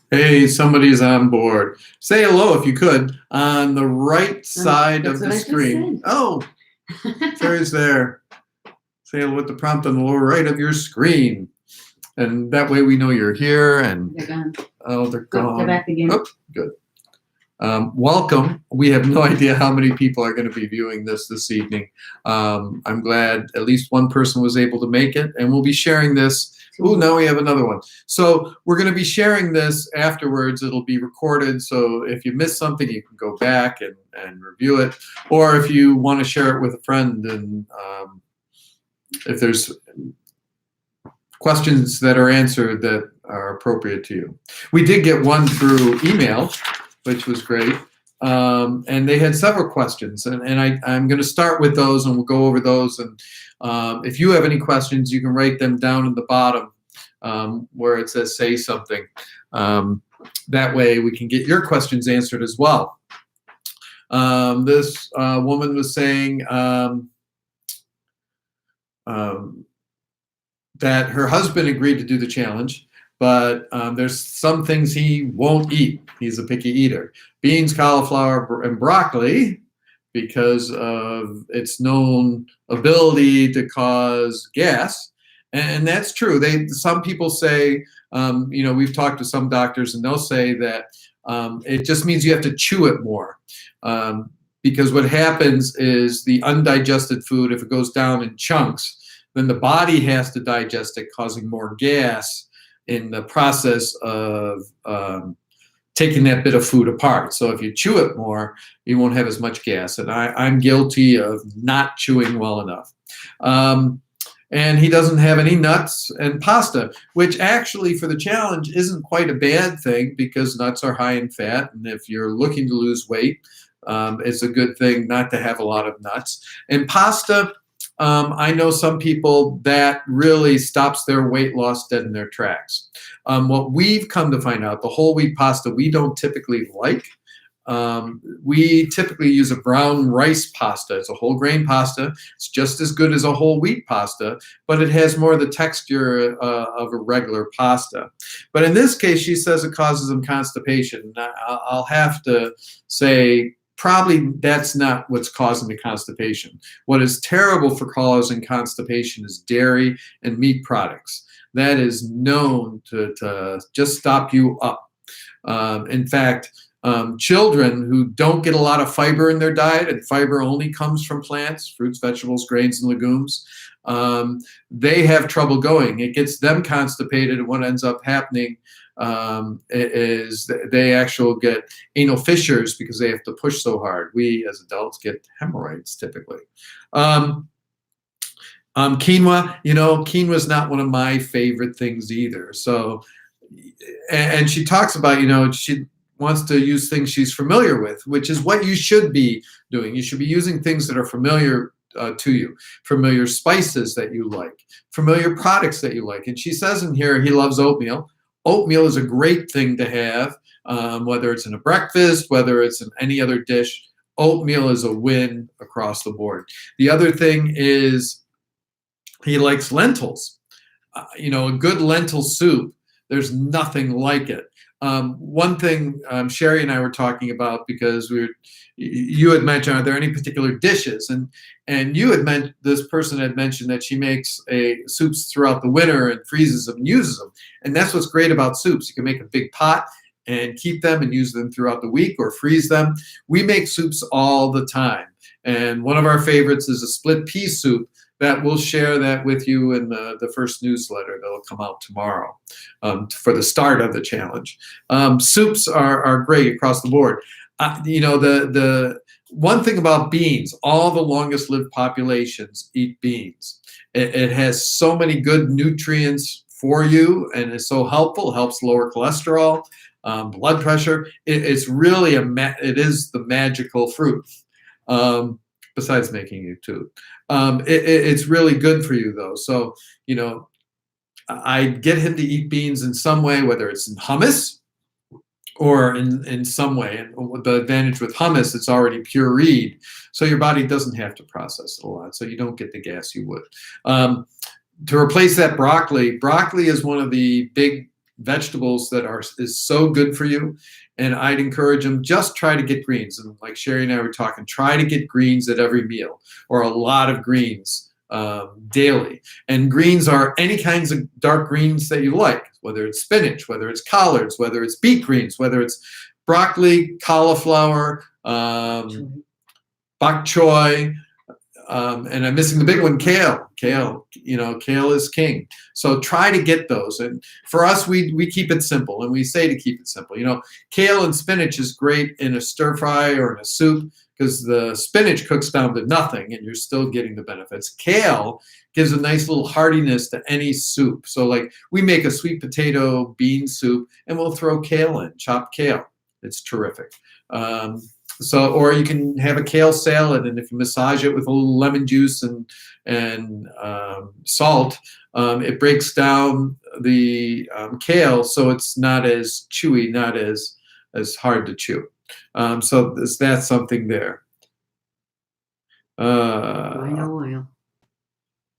Hey, somebody's on board. Say hello if you could on the right side That's of what the I just screen. said. Oh, Terry's there. Say hello with the prompt on the lower right of your screen. And that way we know you're here. And They're gone. oh, they're Oh, gone. they're back again. Oh, good. Welcome. We have no idea how many people are going to be viewing this evening. I'm glad at least one person was able to make it, and we'll be sharing this. Oh, now we have another one. So we're going to be sharing this afterwards. It'll be recorded, so if you miss something, you can go back and review it. Or if you want to share it with a friend, and if there's questions that are answered that are appropriate to you. We did get one through email, which was great. And they had several questions, and I'm going to start with those, and we'll go over those. And if you have any questions, you can write them down at the bottom where it says "say something." That way, we can get your questions answered as well. This woman was saying that her husband agreed to do the challenge, but there's some things he won't eat. He's a picky eater. Beans, cauliflower, and broccoli, because of its known ability to cause gas. And that's true. Some people say, we've talked to some doctors, and they'll say that it just means you have to chew it more. Because what happens is the undigested food, if it goes down in chunks, then the body has to digest it, causing more gas in the process of taking that bit of food apart. So if you chew it more, you won't have as much gas. And I'm guilty of not chewing well enough. And he doesn't have any nuts and pasta, which actually for the challenge isn't quite a bad thing, because nuts are high in fat. And if you're looking to lose weight, it's a good thing not to have a lot of nuts. And pasta, I know some people that really stops their weight loss dead in their tracks. What we've come to find out, the whole wheat pasta we don't typically like. We typically use a brown rice pasta. It's a whole grain pasta. It's just as good as a whole wheat pasta, but it has more of the texture of a regular pasta. But in this case, she says it causes them constipation. I'll have to say, probably that's not what's causing the constipation. What is terrible for causing constipation is dairy and meat products. That is known to just stop you up. In fact, children who don't get a lot of fiber in their diet, and fiber only comes from plants, fruits, vegetables, grains, and legumes, they have trouble going. It gets them constipated, and what ends up happening is they actually get anal fissures because they have to push so hard. We as adults get hemorrhoids typically. Quinoa, quinoa is not one of my favorite things either. So, and she talks about, she wants to use things she's familiar with, which is what you should be doing. You should be using things that are familiar to you, familiar spices that you like, familiar products that you like. And she says in here, he loves oatmeal. Oatmeal is a great thing to have, whether it's in a breakfast, whether it's in any other dish. Oatmeal is a win across the board. The other thing is he likes lentils. A good lentil soup, there's nothing like it. One thing Sherry and I were talking about, because you had mentioned, are there any particular dishes? And you had this person had mentioned that she makes soups throughout the winter and freezes them and uses them. And that's what's great about soups. You can make a big pot and keep them and use them throughout the week, or freeze them. We make soups all the time. And one of our favorites is a split pea soup. That we'll share that with you in the first newsletter that'll come out tomorrow for the start of the challenge. Soups are great across the board. The one thing about beans, all the longest lived populations eat beans. It has so many good nutrients for you, and it's so helpful. It helps lower cholesterol, blood pressure. It's really it is the magical fruit. Besides making you too. It's really good for you though. So, I get him to eat beans in some way, whether it's in hummus or in some way. And the advantage with hummus, it's already pureed, so your body doesn't have to process it a lot, so you don't get the gas you would. To replace that broccoli is one of the big vegetables that is so good for you. And I'd encourage them, just try to get greens. And like Sherry and I were talking, try to get greens at every meal, or a lot of greens daily. And greens are any kinds of dark greens that you like, whether it's spinach, whether it's collards, whether it's beet greens, whether it's broccoli, cauliflower, bok choy, and I'm missing the big one, kale. Kale, kale is king. So try to get those. And for us, we keep it simple, and we say to keep it simple. Kale and spinach is great in a stir fry or in a soup, because the spinach cooks down to nothing and you're still getting the benefits. Kale gives a nice little heartiness to any soup. So like we make a sweet potato bean soup and we'll throw kale in, chopped kale. It's terrific. Or you can have a kale salad, and if you massage it with a little lemon juice and salt, it breaks down the kale so it's not as chewy, not as hard to chew. So that's something there. Oil.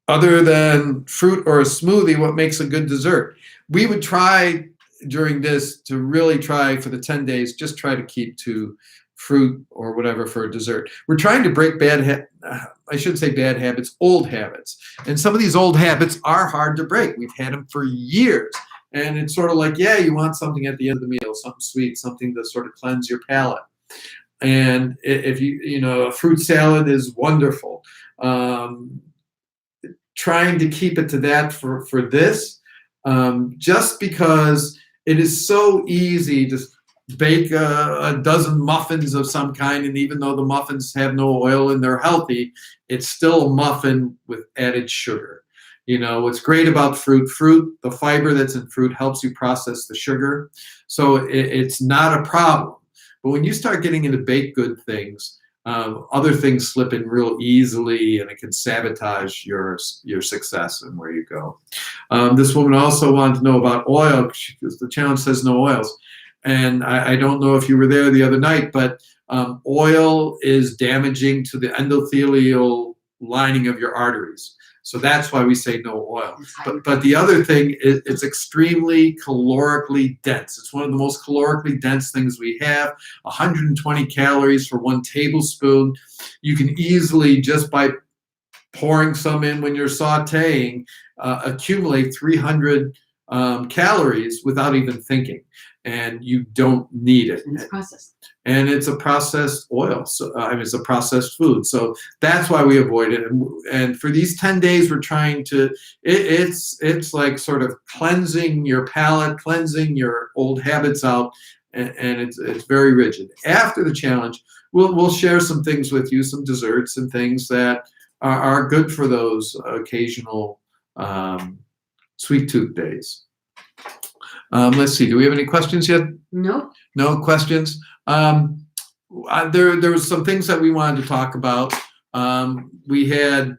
Other than fruit or a smoothie, what makes a good dessert? We would try during this to really try for the 10 days, just try to keep to fruit or whatever for a dessert. We're trying to break I shouldn't say bad habits, old habits. And some of these old habits are hard to break. We've had them for years. And it's sort of like, yeah, you want something at the end of the meal, something sweet, something to sort of cleanse your palate. And if a fruit salad is wonderful. Trying to keep it to that for this, just because it is so easy to bake a dozen muffins of some kind, and even though the muffins have no oil and they're healthy, it's still a muffin with added sugar. What's great about fruit, the fiber that's in fruit helps you process the sugar. So it's not a problem. But when you start getting into baked good things, other things slip in real easily, and it can sabotage your success and where you go. This woman also wanted to know about oil, because the challenge says no oils. And I don't know if you were there the other night, but oil is damaging to the endothelial lining of your arteries. So that's why we say no oil. But the other thing is it's extremely calorically dense. It's one of the most calorically dense things we have. 120 calories for 1 tablespoon. You can easily, just by pouring some in when you're sauteing, accumulate 300 calories without even thinking. And you don't need it. And it's processed. And it's a processed oil. So it's a processed food. So that's why we avoid it. And for these 10 days, we're trying to. It's like sort of cleansing your palate, cleansing your old habits out, and it's very rigid. After the challenge, we'll share some things with you, some desserts and things that are good for those occasional sweet tooth days. Let's see. Do we have any questions yet? No. No questions. There was some things that we wanted to talk about. We had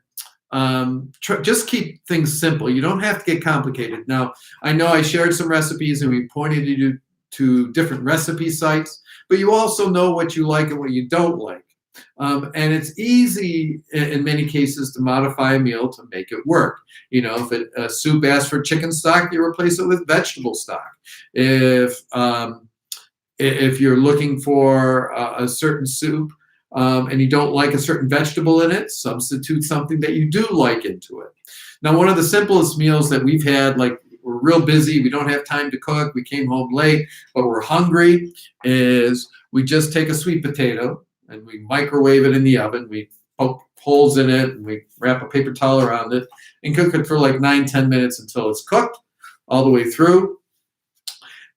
just keep things simple. You don't have to get complicated. Now, I know I shared some recipes and we pointed you to different recipe sites, but you also know what you like and what you don't like. And it's easy in many cases to modify a meal to make it work. If a soup asks for chicken stock, you replace it with vegetable stock. If you're looking for a certain soup and you don't like a certain vegetable in it, substitute something that you do like into it. Now, one of the simplest meals that we've had, like we're real busy, we don't have time to cook, we came home late, but we're hungry, is we just take a sweet potato and we microwave it in the oven. We poke holes in it and we wrap a paper towel around it and cook it for like 9-10 minutes until it's cooked all the way through.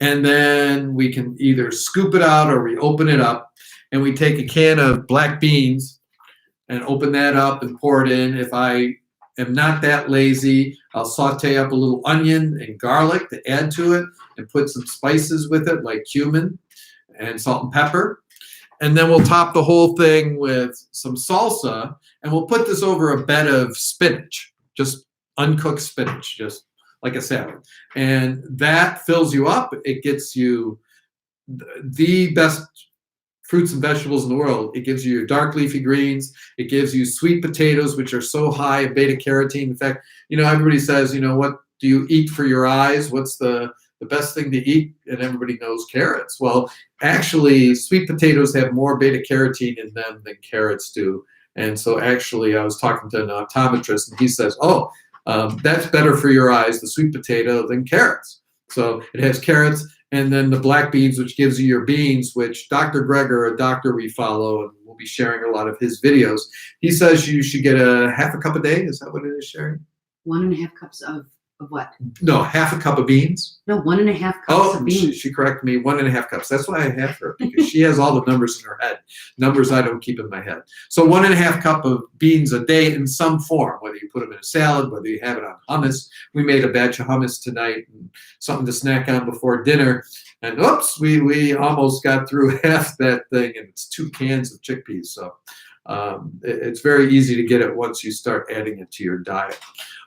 And then we can either scoop it out or we open it up, and we take a can of black beans and open that up and pour it in. If I am not that lazy, I'll saute up a little onion and garlic to add to it and put some spices with it like cumin and salt and pepper. And then we'll top the whole thing with some salsa, and we'll put this over a bed of spinach, just uncooked spinach, just like a salad. And that fills you up. It gets you the best fruits and vegetables in the world. It gives you your dark leafy greens. It gives you sweet potatoes, which are so high in beta carotene. In fact, everybody says, what do you eat for your eyes? What's the the best thing to eat, and everybody knows carrots. Well, actually, sweet potatoes have more beta carotene in them than carrots do. And so actually, I was talking to an optometrist, and he says, oh, that's better for your eyes, the sweet potato, than carrots. So it has carrots, and then the black beans, which gives you your beans, which Dr. Greger, a doctor we follow, and we'll be sharing a lot of his videos, he says you should get a half a cup a day. Is that what it is, Sherry? 1.5 cups of what? No, half a cup of beans. No, 1.5 cups of beans. She corrected me, 1.5 cups. That's why I have her, because she has all the numbers in her head, numbers I don't keep in my head. So 1.5 cup of beans a day in some form, whether you put them in a salad, whether you have it on hummus. We made a batch of hummus tonight, and something to snack on before dinner. And oops, we almost got through half that thing, and it's 2 cans of chickpeas. So it's very easy to get it once you start adding it to your diet.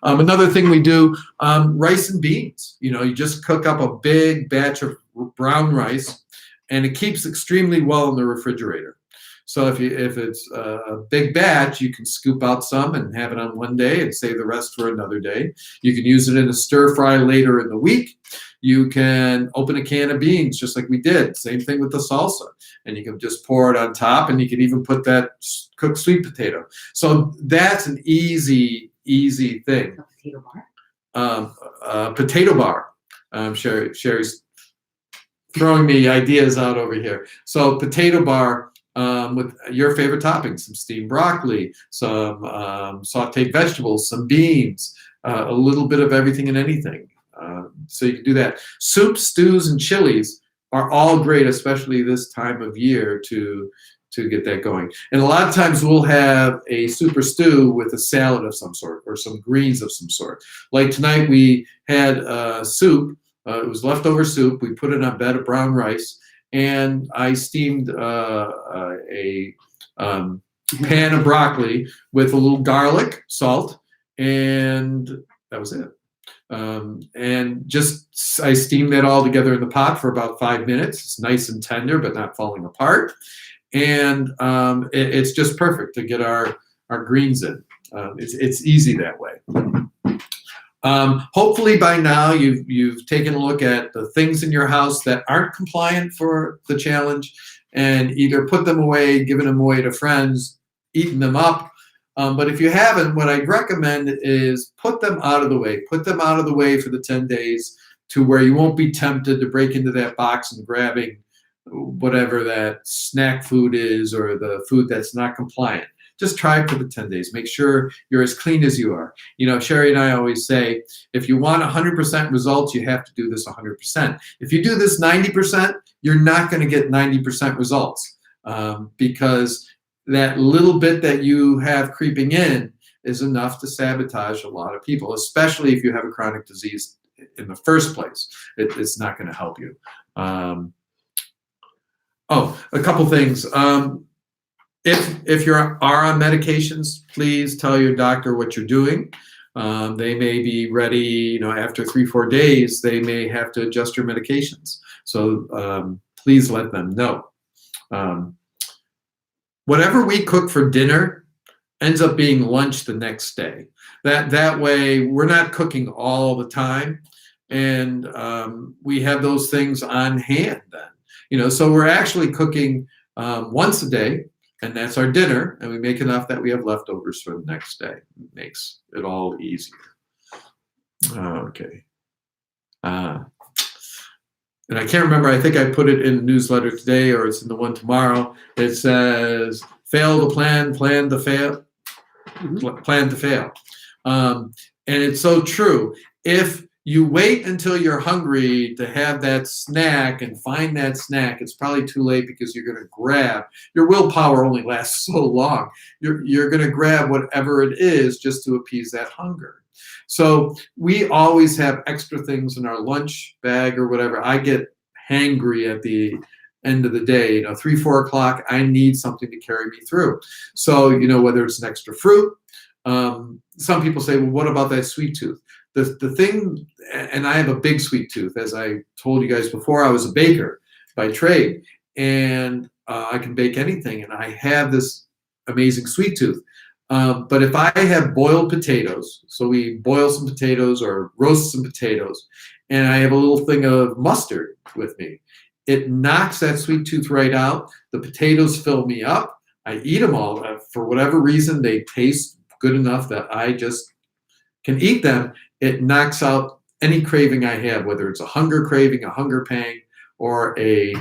Another thing we do, rice and beans. You just cook up a big batch of brown rice, and it keeps extremely well in the refrigerator. So if it's a big batch, you can scoop out some and have it on one day and save the rest for another day. You can use it in a stir fry later in the week. You can open a can of beans just like we did. Same thing with the salsa. And you can just pour it on top, and you can even put that cooked sweet potato. So that's an easy thing. A potato bar? Potato bar. Sherry's throwing me ideas out over here. So potato bar with your favorite toppings, some steamed broccoli, some sauteed vegetables, some beans, a little bit of everything and anything. So you can do that. Soups, stews, and chilies are all great, especially this time of year, to get that going. And a lot of times we'll have a soup or stew with a salad of some sort or some greens of some sort. Like tonight we had soup. It was leftover soup. We put it on a bed of brown rice, and I steamed a pan of broccoli with a little garlic, salt, and that was it. And just I steamed that all together in the pot for about 5 minutes. It's nice and tender, but not falling apart. And it's just perfect to get our greens in. It's easy that way. Hopefully by now you've taken a look at the things in your house that aren't compliant for the challenge, and either put them away, given them away to friends, eaten them up. But if you haven't, what I'd recommend is put them out of the way. Put them out of the way for the 10 days to where you won't be tempted to break into that box and grabbing whatever that snack food is or the food that's not compliant. Just try it for the 10 days. Make sure you're as clean as you are. Sherry and I always say, if you want 100% results, you have to do this 100%. If you do this 90%, you're not going to get 90% results because that little bit that you have creeping in is enough to sabotage a lot of people, especially if you have a chronic disease in the first place. It's not going to help you. A couple things. If you are on medications, please tell your doctor what you're doing. They may be ready, after 3-4 days, they may have to adjust your medications. So please let them know. Whatever we cook for dinner ends up being lunch the next day. That way we're not cooking all the time, and we have those things on hand then. So we're actually cooking once a day, and that's our dinner, and we make enough that we have leftovers for the next day. It makes it all easier. Okay. And I can't remember, I think I put it in the newsletter today, or it's in the one tomorrow. It says, fail to plan, plan to fail, plan to fail. And it's so true. If you wait until you're hungry to have that snack and find that snack, it's probably too late, because you're going to grab, your willpower only lasts so long. You're going to grab whatever it is just to appease that hunger. So we always have extra things in our lunch bag or whatever. I get hangry at the end of the day, 3-4 o'clock, I need something to carry me through. So, whether it's an extra fruit, some people say, well, what about that sweet tooth? The thing, and I have a big sweet tooth, as I told you guys before, I was a baker by trade, and I can bake anything, and I have this amazing sweet tooth. But if I have boiled potatoes, so we boil some potatoes or roast some potatoes, and I have a little thing of mustard with me. It knocks that sweet tooth right out. The potatoes fill me up. I eat them all. For whatever reason, they taste good enough that I just can eat them. It knocks out any craving I have, whether it's a hunger craving, a hunger pang, or a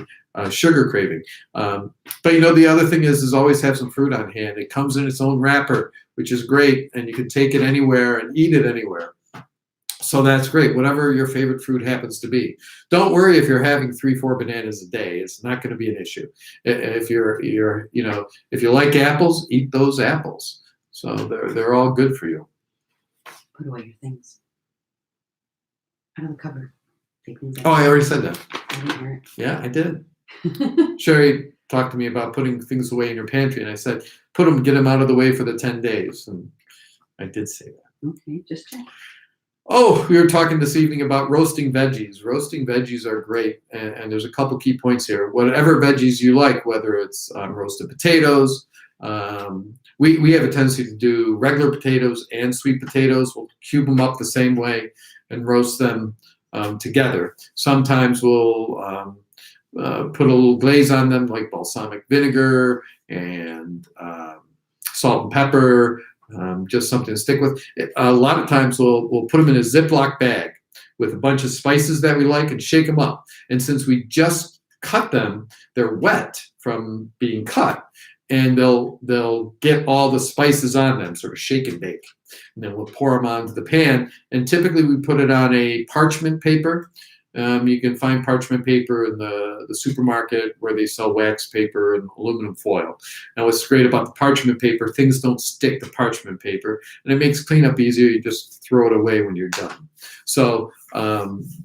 sugar craving. But the other thing is always have some fruit on hand. It comes in its own wrapper, which is great, and you can take it anywhere and eat it anywhere. So that's great, whatever your favorite fruit happens to be. Don't worry if you're having 3-4 bananas a day. It's not going to be an issue. If if you like apples, eat those apples. So they're all good for you. Put away your things. Out of the cupboard. Take things out. Oh, I already said that. I didn't hear Yeah, I did. it. Sherry talked to me about putting things away in your pantry, and I said, get them out of the way for the 10 days. And I did say that. Okay, just check. Oh, we were talking this evening about roasting veggies. Roasting veggies are great, and there's a couple key points here. Whatever veggies you like, whether it's roasted potatoes, we have a tendency to do regular potatoes and sweet potatoes. We'll cube them up the same way and roast them together. Sometimes we'll put a little glaze on them, like balsamic vinegar and salt and pepper. Just something to stick with. A lot of times we'll put them in a Ziploc bag with a bunch of spices that we like and shake them up. And since we just cut them, they're wet from being cut, and they'll get all the spices on them, sort of shake and bake. And then we'll pour them onto the pan. And typically we put it on a parchment paper. You can find parchment paper in the supermarket where they sell wax paper and aluminum foil. Now, what's great about the parchment paper, things don't stick to parchment paper, and it makes cleanup easier. You just throw it away when you're done. So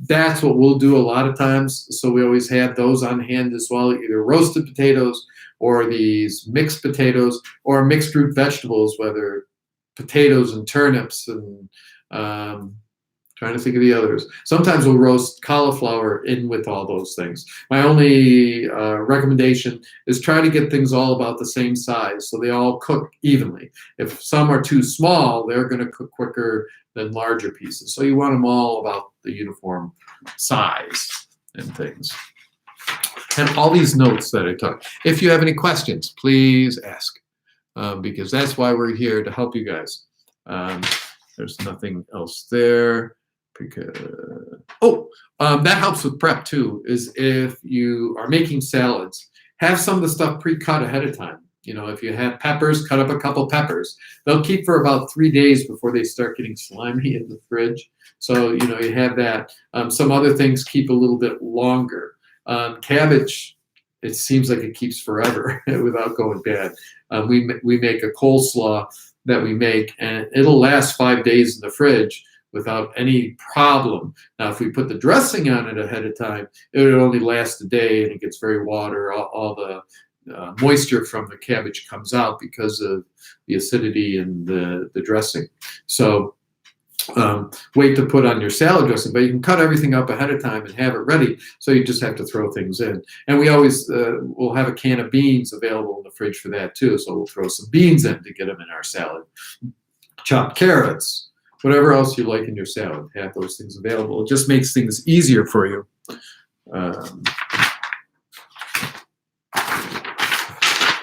that's what we'll do a lot of times. So we always have those on hand as well, either roasted potatoes or these mixed potatoes or mixed root vegetables, whether potatoes and turnips and trying to think of the others. Sometimes we'll roast cauliflower in with all those things. My only recommendation is try to get things all about the same size so they all cook evenly. If some are too small, they're going to cook quicker than larger pieces. So you want them all about the uniform size and things. And all these notes that I took. If you have any questions, please ask, because that's why we're here, to help you guys. There's nothing else there. That helps with prep too, is if you are making salads, have some of the stuff pre-cut ahead of time. If you have peppers, cut up a couple peppers. They'll keep for about 3 days before they start getting slimy in the fridge. So, you have that. Some other things keep a little bit longer. Cabbage, it seems like it keeps forever without going bad. We make a coleslaw that we make, and it'll last 5 days in the fridge without any problem. Now, if we put the dressing on it ahead of time, it would only last a day, and it gets very water. All the moisture from the cabbage comes out because of the acidity in the dressing. So wait to put on your salad dressing, but you can cut everything up ahead of time and have it ready, so you just have to throw things in. And we always will have a can of beans available in the fridge for that too, so we'll throw some beans in to get them in our salad. Chopped carrots, whatever else you like in your salad, have those things available. It just makes things easier for you.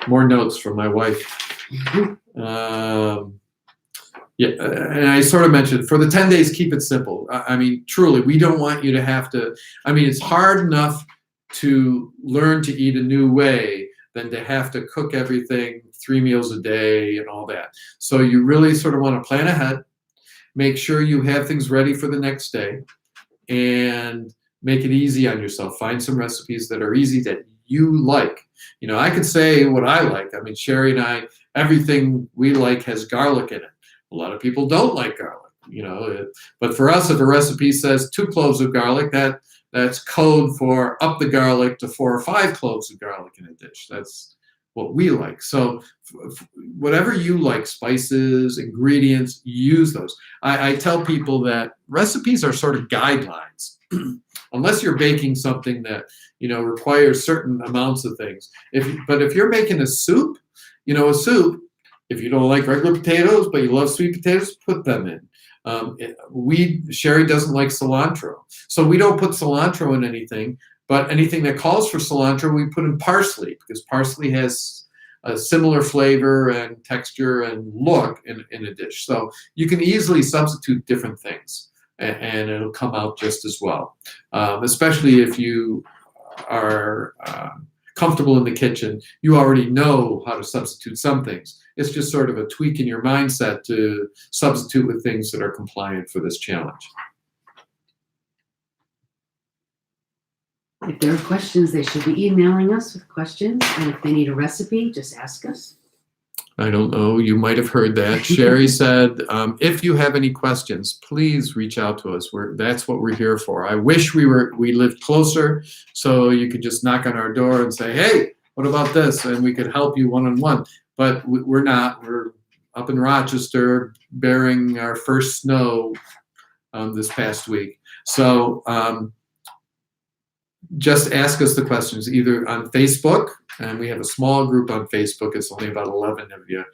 More notes from my wife. Yeah, and I sort of mentioned, for the 10 days, keep it simple. I mean, truly, we don't want you to have to, it's hard enough to learn to eat a new way than to have to cook everything 3 meals a day and all that. So you really sort of want to plan ahead, make sure you have things ready for the next day, and make it easy on yourself. Find some recipes that are easy that you like. I could say what I like. Sherry and I, everything we like has garlic in it. A lot of people don't like garlic, but for us, if a recipe says 2 cloves of garlic, that's code for up the garlic to 4 or 5 cloves of garlic in a dish. That's what we like. So whatever you like, spices, ingredients, use those. I tell people that recipes are sort of guidelines. Unless you're baking something that, requires certain amounts of things. But if you're making a soup, if you don't like regular potatoes, but you love sweet potatoes, put them in. Sherry doesn't like cilantro, so we don't put cilantro in anything. But anything that calls for cilantro, we put in parsley, because parsley has a similar flavor and texture and look in a dish. So you can easily substitute different things, and it'll come out just as well. Especially if you are comfortable in the kitchen, you already know how to substitute some things. It's just sort of a tweak in your mindset to substitute with things that are compliant for this challenge. If there are questions, they should be emailing us with questions. And if they need a recipe, just ask us. I don't know. You might have heard that. Sherry said, if you have any questions, please reach out to us. That's what we're here for. I wish we lived closer, so you could just knock on our door and say, hey, what about this? And we could help you one-on-one. But we're not. We're up in Rochester bearing our first snow this past week. So just ask us the questions either on Facebook, and we have a small group on Facebook. It's only about 11 of you,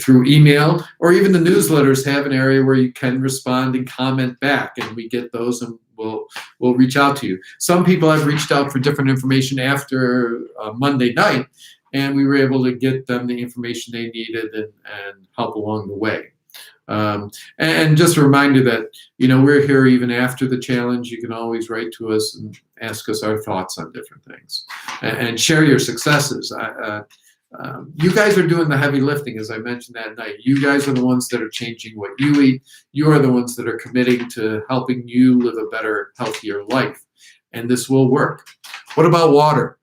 through email, or even the newsletters have an area where you can respond and comment back, and we get those, and we'll reach out to you. Some people have reached out for different information after Monday night, and we were able to get them the information they needed and help along the way. And just a reminder that, we're here even after the challenge. You can always write to us and ask us our thoughts on different things, and share your successes. You guys are doing the heavy lifting, as I mentioned that night. You guys are the ones that are changing what you eat. You are the ones that are committing to helping you live a better, healthier life, and this will work. What about water?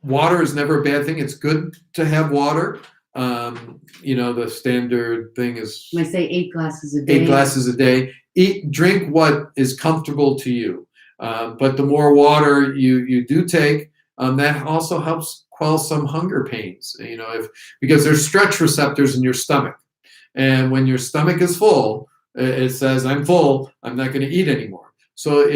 Water is never a bad thing. It's good to have water. The standard thing is, I say 8 glasses a day. 8 glasses a day. Drink what is comfortable to you. But the more water you do take, that also helps quell some hunger pains. Because there's stretch receptors in your stomach, and when your stomach is full, it says, "I'm full. I'm not going to eat anymore." So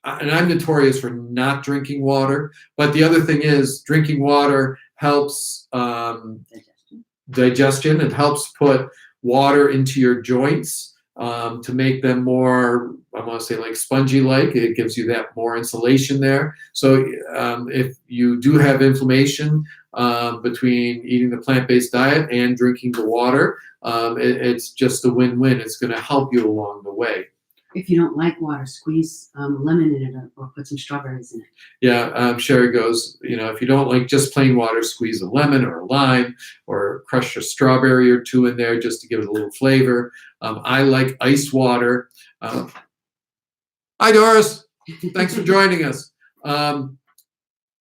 and I'm notorious for not drinking water. But the other thing is, drinking water helps digestion. It helps put water into your joints to make them more, I want to say, like spongy-like. It gives you that more insulation there. So if you do have inflammation between eating the plant-based diet and drinking the water, it's just a win-win. It's going to help you along the way. If you don't like water, squeeze lemon in it, or put some strawberries in it. Yeah, Sherry goes, if you don't like just plain water, squeeze a lemon or a lime, or crush a strawberry or 2 in there just to give it a little flavor. I like ice water. Hi, Doris. Thanks for joining us.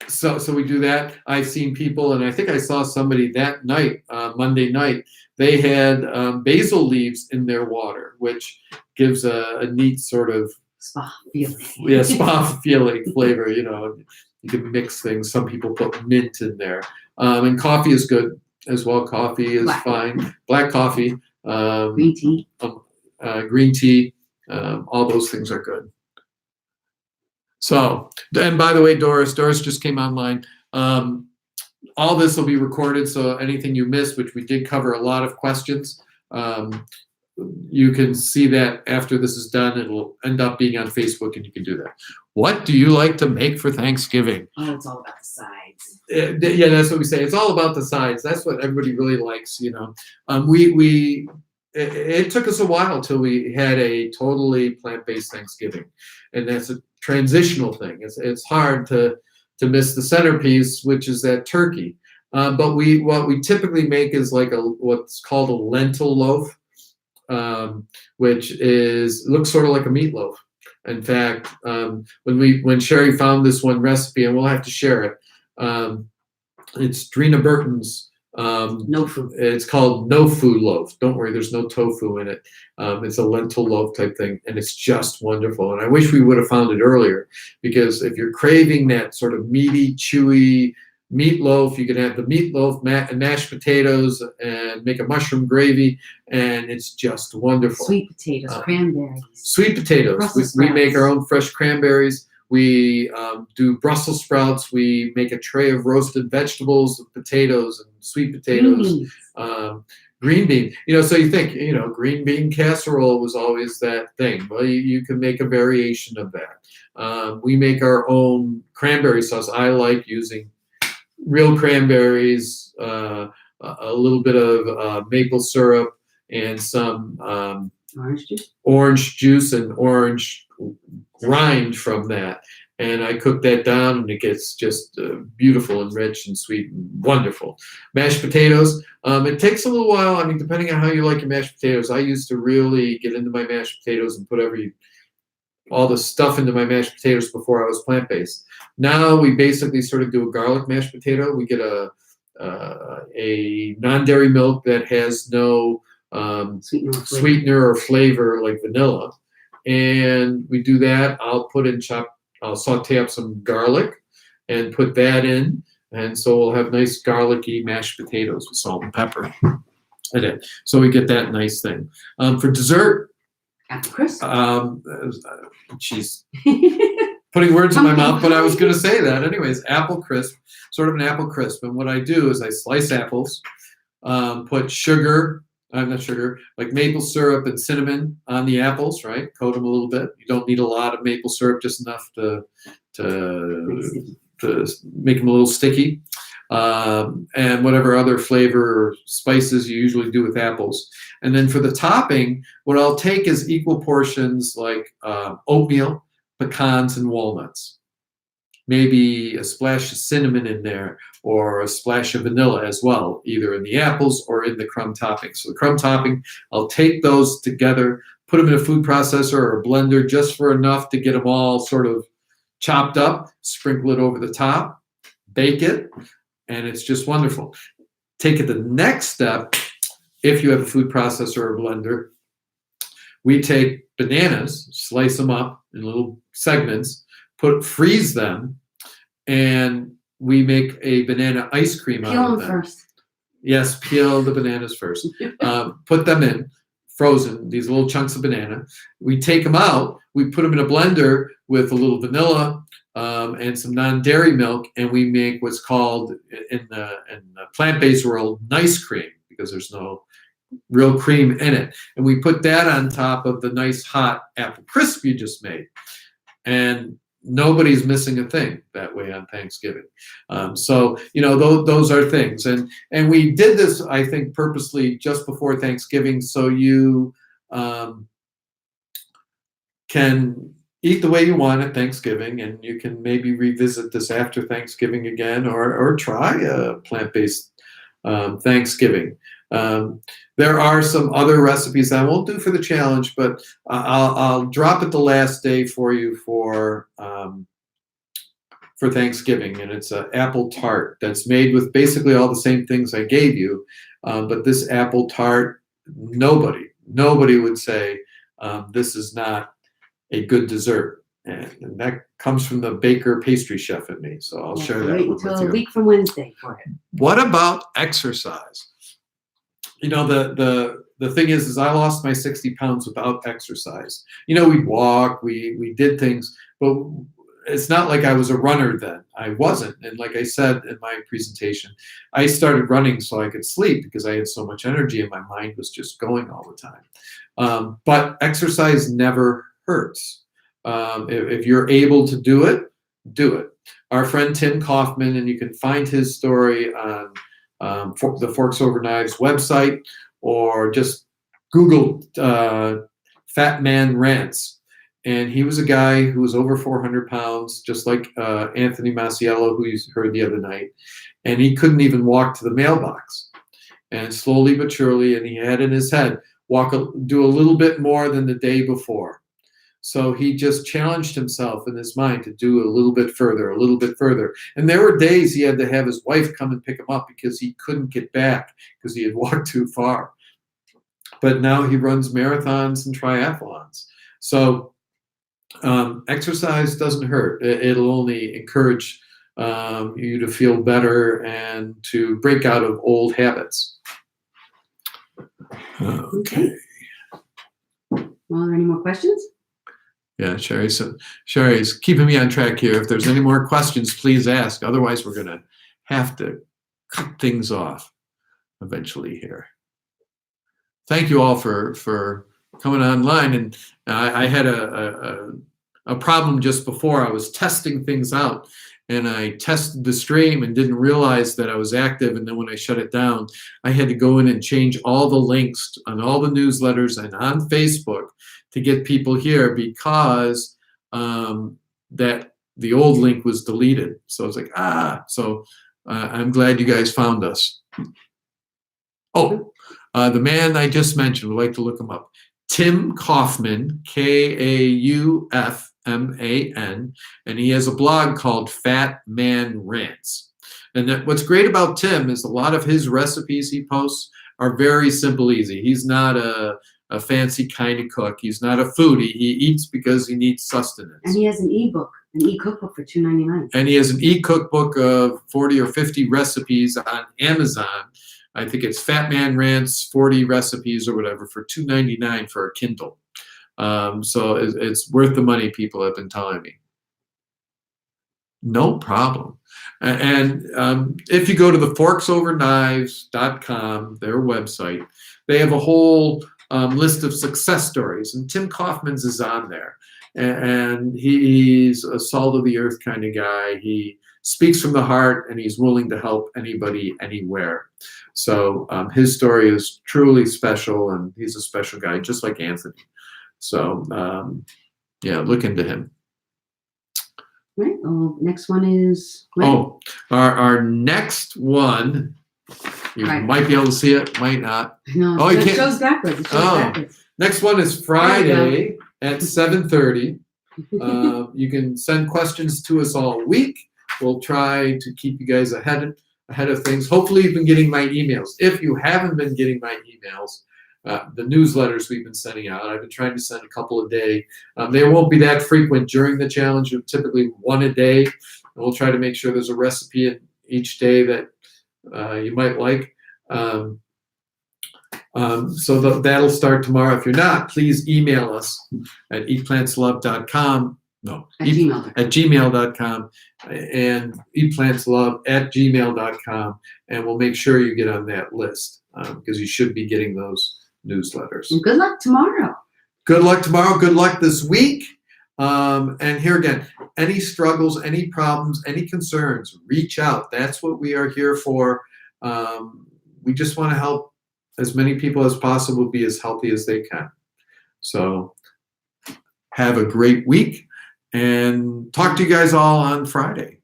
So we do that. I've seen people, and I think I saw somebody that night, Monday night, they had basil leaves in their water, which gives a neat sort of spa feeling. Yeah, spa feeling flavor. You can mix things. Some people put mint in there, and coffee is good as well. Coffee is fine. Black coffee, green tea, all those things are good. So, and by the way, Doris just came online. All this will be recorded, so anything you missed, which we did cover a lot of questions, you can see that after this is done. It'll end up being on Facebook, and you can do that. What do you like to make for Thanksgiving? Oh, it's all about the sides. Yeah, that's what we say. It's all about the sides. That's what everybody really likes, It took us a while till we had a totally plant-based Thanksgiving, and that's a transitional thing. It's hard to miss the centerpiece, which is that turkey. But what we typically make is like what's called a lentil loaf, which looks sort of like a meatloaf. In fact, when Sherry found this one recipe, and we'll have to share it, it's Drina Burton's. No food. It's called No Food Loaf. Don't worry, there's no tofu in it. It's a lentil loaf type thing, and it's just wonderful. And I wish we would have found it earlier, because if you're craving that sort of meaty, chewy meatloaf, you can have the meatloaf and mashed potatoes and make a mushroom gravy, and it's just wonderful. Sweet potatoes, cranberries. Sweet potatoes. Brussels We make sprouts. our own fresh cranberries. We do Brussels sprouts. We make a tray of roasted vegetables, potatoes and sweet potatoes. Green bean, so you think, green bean casserole was always that thing. Well, you can make a variation of that. We make our own cranberry sauce. I like using real cranberries, a little bit of maple syrup, and some orange juice and orange rind from that. And I cook that down, and it gets just beautiful and rich and sweet and wonderful. Mashed potatoes. It takes a little while. I mean, depending on how you like your mashed potatoes. I used to really get into my mashed potatoes and put all the stuff into my mashed potatoes before I was plant-based. Now we basically sort of do a garlic mashed potato. We get a non-dairy milk that has no sweetener or flavor like vanilla. And we do that. I'll saute up some garlic and put that in. And so we'll have nice garlicky mashed potatoes with salt and pepper in it. So we get that nice thing. For dessert, apple crisp. She's putting words in my mouth, but I was going to say that. Anyways, apple crisp, sort of an apple crisp. And what I do is I slice apples, put like maple syrup and cinnamon on the apples, right? Coat them a little bit. You don't need a lot of maple syrup, just enough to make them a little sticky. And whatever other flavor or spices you usually do with apples. And then for the topping, what I'll take is equal portions like oatmeal, pecans, and walnuts. Maybe a splash of cinnamon in there, or a splash of vanilla as well, either in the apples or in the crumb topping. So the crumb topping, I'll take those together, put them in a food processor or a blender just for enough to get them all sort of chopped up, sprinkle it over the top, bake it, and it's just wonderful. Take it the next step. If you have a food processor or a blender, we take bananas, slice them up in little segments, freeze them, and we make a banana ice cream out of them. Peel them first. Yes, peel the bananas first. Put them in, frozen, these little chunks of banana. We take them out, we put them in a blender with a little vanilla and some non-dairy milk, and we make what's called, in the plant-based world, nice cream, because there's no real cream in it. And we put that on top of the nice hot apple crisp you just made. And nobody's missing a thing that way on Thanksgiving. So, those are things. And we did this, I think, purposely just before Thanksgiving, so you can eat the way you want at Thanksgiving, and you can maybe revisit this after Thanksgiving again, or try a plant-based Thanksgiving. There are some other recipes I won't do for the challenge, but I'll drop it the last day for you for Thanksgiving, and it's an apple tart that's made with basically all the same things I gave you, but this apple tart, nobody would say this is not a good dessert, and that comes from the baker pastry chef in me. So I'll share that with you. Wait until a week from Wednesday for it. What about exercise? The thing is I lost my 60 pounds without exercise. We walk, we did things, but it's not like I was a runner then. I wasn't. And like I said in my presentation, I started running so I could sleep because I had so much energy and my mind was just going all the time. But exercise never hurts. If you're able to do it, do it. Our friend Tim Kaufman, and you can find his story on the Forks Over Knives website, or just Google Fat Man Rants. And he was a guy who was over 400 pounds, just like Anthony Masiello, who you heard the other night. And he couldn't even walk to the mailbox. And slowly but surely, and he had in his head, do a little bit more than the day before. So he just challenged himself in his mind to do a little bit further, a little bit further. And there were days he had to have his wife come and pick him up because he couldn't get back because he had walked too far. But now he runs marathons and triathlons. So exercise doesn't hurt. It'll only encourage you to feel better and to break out of old habits. Okay. Well, are there any more questions? Yeah, Sherry. So Sherry's keeping me on track here. If there's any more questions, please ask. Otherwise, we're gonna have to cut things off eventually here. Thank you all for coming online. And I had a problem just before. I was testing things out, and I tested the stream and didn't realize that I was active. And then when I shut it down, I had to go in and change all the links on all the newsletters and on Facebook to get people here because that the old link was deleted. So I was like, so I'm glad you guys found us. Oh, the man I just mentioned, we'd like to look him up. Tim Kaufman, Kaufman, and he has a blog called Fat Man Rants. And what's great about Tim is a lot of his recipes he posts are very simple, easy. He's not a fancy kind of cook. He's not a foodie. He eats because he needs sustenance. And he has an ebook, an e-cookbook for $2.99. And he has an e-cookbook of 40 or 50 recipes on Amazon. I think it's Fat Man Rants 40 recipes or whatever for $2.99 for a Kindle. So it's worth the money, people have been telling me. No problem. And if you go to the forksoverknives.com, their website, they have a whole list of success stories, and Tim Kaufman's is on there. And he's a salt of the earth kind of guy. He speaks from the heart, and he's willing to help anybody, anywhere. So his story is truly special, and he's a special guy, just like Anthony. So yeah, look into him. Right. Oh, next one is when? Oh, our next one, you might be able to see it, might not. No, Oh, you it can't. shows backwards. It shows backwards. Next one is Friday at 7:30. You can send questions to us all week. We'll try to keep you guys ahead of things. Hopefully you've been getting my emails. If you haven't been getting my emails, the newsletters we've been sending out, I've been trying to send a couple a day. They won't be that frequent during the challenge, typically one a day. And we'll try to make sure there's a recipe in each day that you might like. So that'll start tomorrow. If you're not, please email us at eatplantslove.com. No, At gmail.com. at gmail.com and eatplantslove@gmail.com, and we'll make sure you get on that list because you should be getting those newsletters. And good luck tomorrow. Good luck tomorrow. Good luck this week. And here again, any struggles, any problems, any concerns, reach out. That's what we are here for. We just want to help as many people as possible be as healthy as they can. So have a great week, and talk to you guys all on Friday.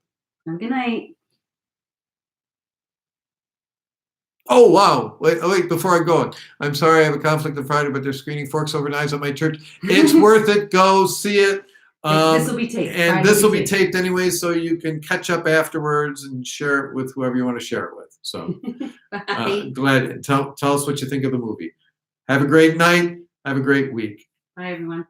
Good night. Oh, wow. Wait, before I go, I'm sorry I have a conflict on Friday, but they're screening Forks Over Knives at my church. It's worth it. Go see it. This will be taped. And this will be taped anyway, so you can catch up afterwards and share it with whoever you want to share it with. So glad. Tell us what you think of the movie. Have a great night. Have a great week. Bye, everyone.